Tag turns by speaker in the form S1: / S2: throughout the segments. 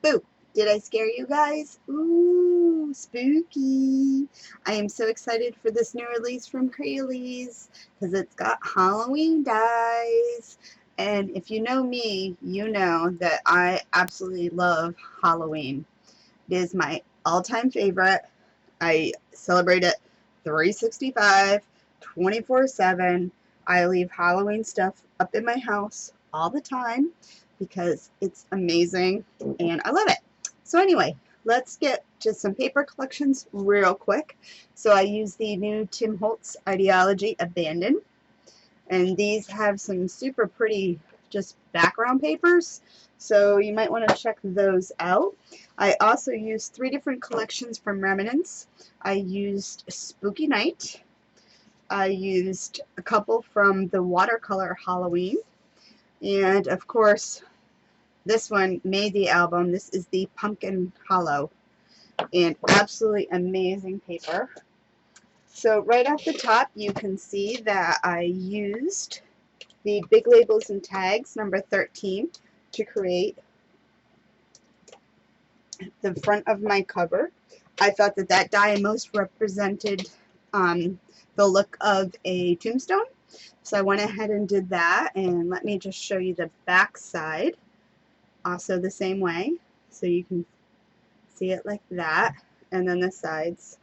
S1: Boo! Did I scare you guys? Ooh, spooky. I am so excited for this new release from Crealies because it's got Halloween dies. And if you know me, you know that I absolutely love Halloween. It is my all-time favorite. I celebrate it 365, 24/7. I leave Halloween stuff up in my house all the time because it's amazing and I love it. So anyway, let's get to some paper collections real quick. So I use the new Tim Holtz Ideology Abandon, and these have some super pretty just background papers, so you might want to check those out. I also used 3 different collections from Reminisce. I used Spooky Night, I used a couple from the Watercolor Halloween, and of course this one made the album. This is the Pumpkin Hallow, and absolutely amazing paper. So right off the top you can see that I used the Big Labels and Tags number 13 to create the front of my cover. I thought that that die most represented the look of a tombstone, so I went ahead and did that. And let me just show you the back side, also the same way, so you can see it like that. And then the sides.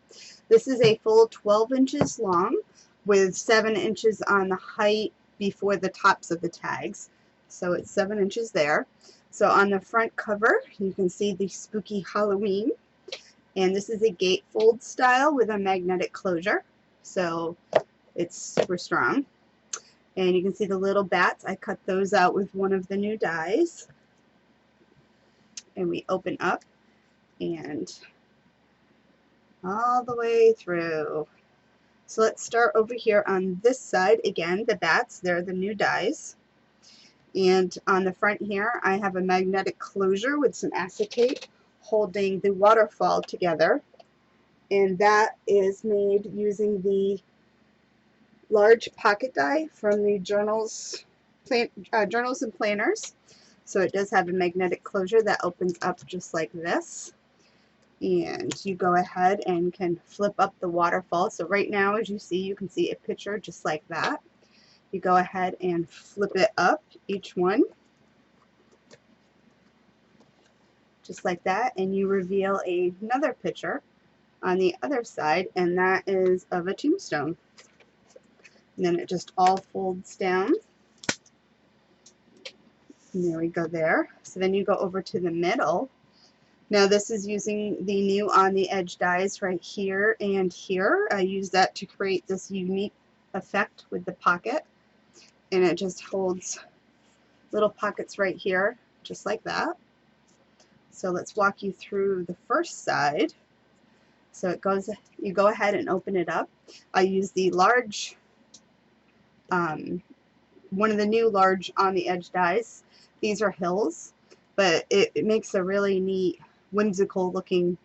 S1: This is a full 12 inches long with 7 inches on the height before the tops of the tags, so it's 7 inches there. So on the front cover you can see the Spooky Halloween, and this is a gatefold style with a magnetic closure, so it's super strong. And you can see the little bats. I cut those out with one of the new dies, and we open up and all the way through. So let's start over here on this side. Again, the bats, they're the new dies. And on the front here, I have a magnetic closure with some acetate holding the waterfall together. And that is made using the large pocket die from the Journals and Planners. So it does have a magnetic closure that opens up just like this. And you go ahead and can flip up the waterfall. So right now, as you see, you can see a picture just like that. You go ahead and flip it up, each one, just like that, and you reveal another picture on the other side, and that is of a tombstone. And then it just all folds down. And there we go there. So then you go over to the middle. Now this is using the new on the edge dies right here and here. I use that to create this unique effect with the pocket, and it just holds little pockets right here just like that. So let's walk you through the first side. So it goes, you go ahead and open it up. I use the large, one of the new large on the edge dies. These are hills, but it makes a really neat whimsical looking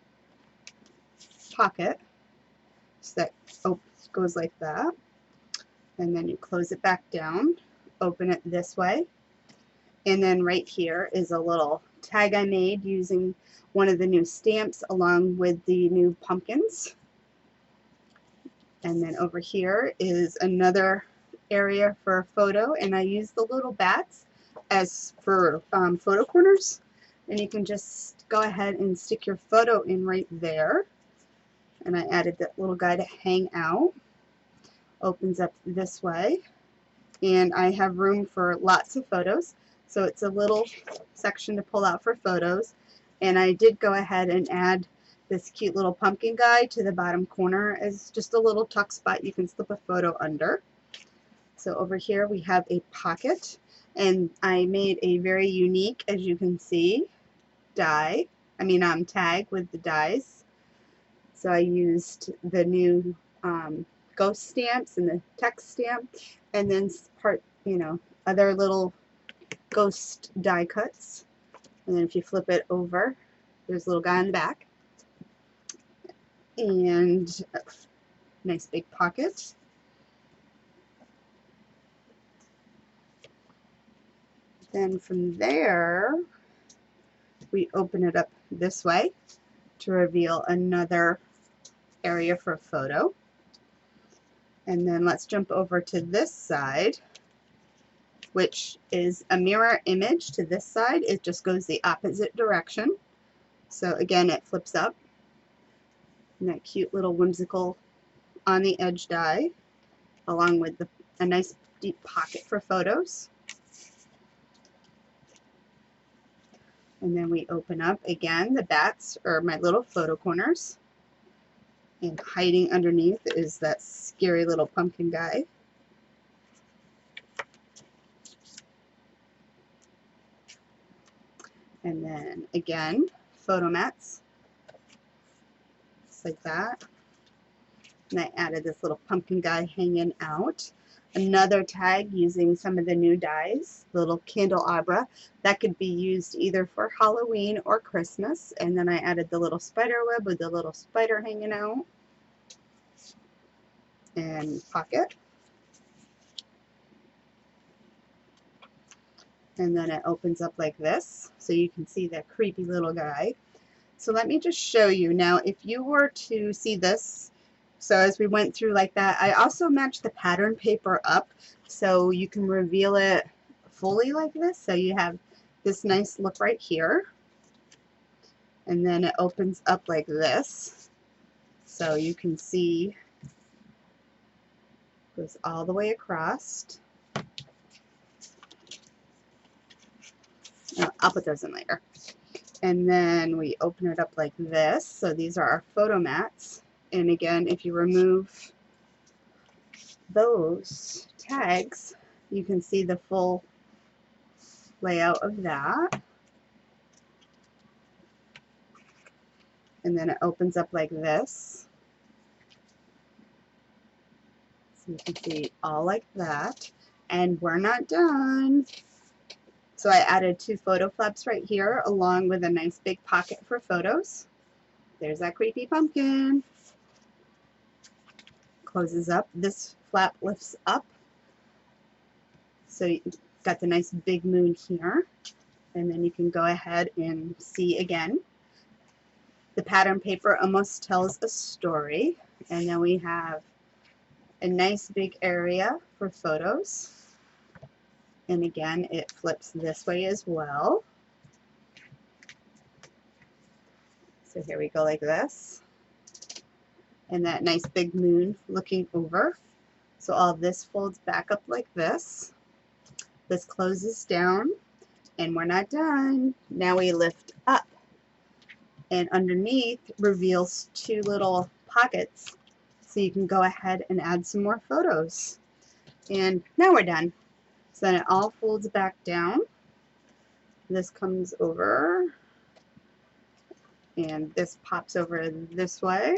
S1: pocket. So that goes like that, and then you close it back down, open it this way, and then right here is a little tag I made using one of the new stamps along with the new pumpkins. And then over here is another area for a photo, and I use the little bats as for photo corners, and you can just go ahead and stick your photo in right there. And I added that little guy to hang out. Opens up this way, and I have room for lots of photos, so it's a little section to pull out for photos. And I did go ahead and add this cute little pumpkin guy to the bottom corner as just a little tuck spot you can slip a photo under. So over here we have a pocket, and I made a very unique, as you can see, tag with the dies. So I used the new ghost stamps and the text stamp, and then other little ghost die cuts. And then if you flip it over, there's a little guy on the back. and a nice big pocket. Then from there, we open it up this way to reveal another area for a photo. And then let's jump over to this side, which is a mirror image to this side. It just goes the opposite direction. So again, it flips up. And that cute little whimsical on the edge die, along with a nice deep pocket for photos. And then we open up again. The bats are my little photo corners. And hiding underneath is that scary little pumpkin guy. And then again, photo mats, just like that. And I added this little pumpkin guy hanging out. Another tag using some of the new dies, little candelabra. That could be used either for Halloween or Christmas. And then I added the little spider web with the little spider hanging out. And pocket. And then it opens up like this, so you can see that creepy little guy. So let me just show you. Now, if you were to see this, so as we went through like that, I also matched the pattern paper up so you can reveal it fully like this. So you have this nice look right here. And then it opens up like this. So you can see it goes all the way across. I'll put those in later. And then we open it up like this. So these are our photo mats. And again, if you remove those tags, you can see the full layout of that. And then it opens up like this. So you can see all like that. And we're not done. So I added 2 photo flaps right here, along with a nice big pocket for photos. There's that creepy pumpkin. Closes up. This flap lifts up. So you've got the nice big moon here. And then you can go ahead and see again. The pattern paper almost tells a story. And then we have a nice big area for photos. And again, it flips this way as well. So here we go like this. And that nice big moon looking over. So all this folds back up like this. This closes down. And we're not done. Now we lift up. And underneath reveals 2 little pockets. So you can go ahead and add some more photos. And now we're done. So then it all folds back down. This comes over. And this pops over this way.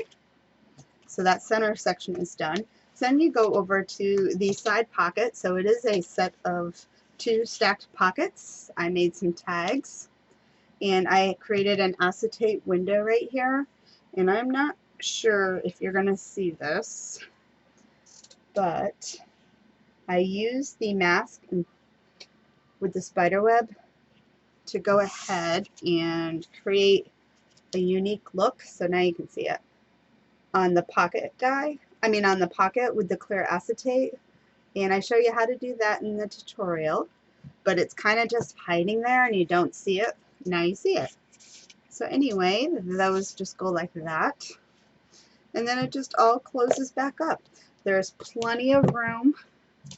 S1: So that center section is done. So then you go over to the side pocket. So it is a set of 2 stacked pockets. I made some tags. And I created an acetate window right here. And I'm not sure if you're going to see this, but I used the mask with the spider web to go ahead and create a unique look. So now you can see it on the pocket guy. I mean on the pocket with the clear acetate. And I show you how to do that in the tutorial. But it's kind of just hiding there and you don't see it. Now you see it. So anyway, those just go like that. And then it just all closes back up. There's plenty of room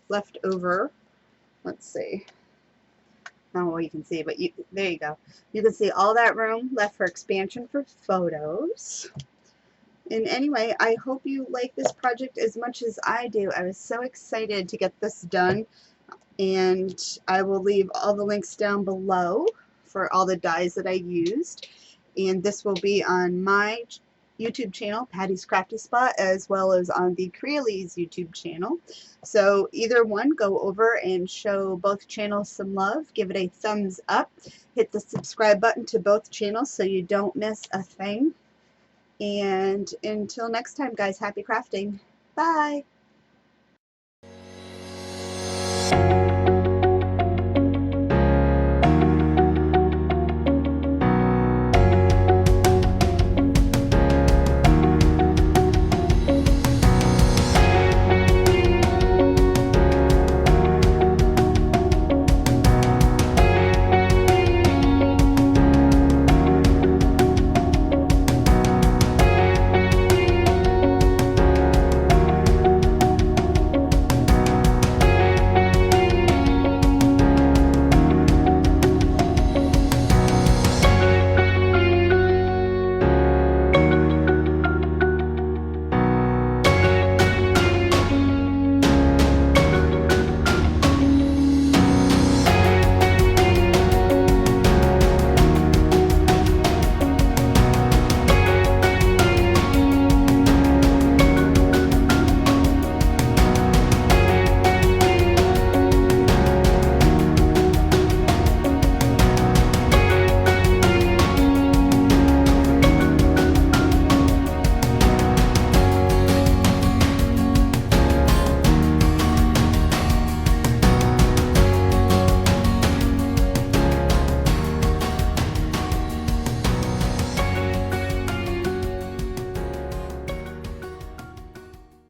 S1: left over. Let's see. Not what you can see, but there you go. You can see all that room left for expansion for photos. And anyway, I hope you like this project as much as I do. I was so excited to get this done. And I will leave all the links down below for all the dies that I used. And this will be on my YouTube channel, Patty's Crafty Spot, as well as on the Crealies YouTube channel. So either one, go over and show both channels some love. Give it a thumbs up. Hit the subscribe button to both channels so you don't miss a thing. And until next time, guys, happy crafting. Bye.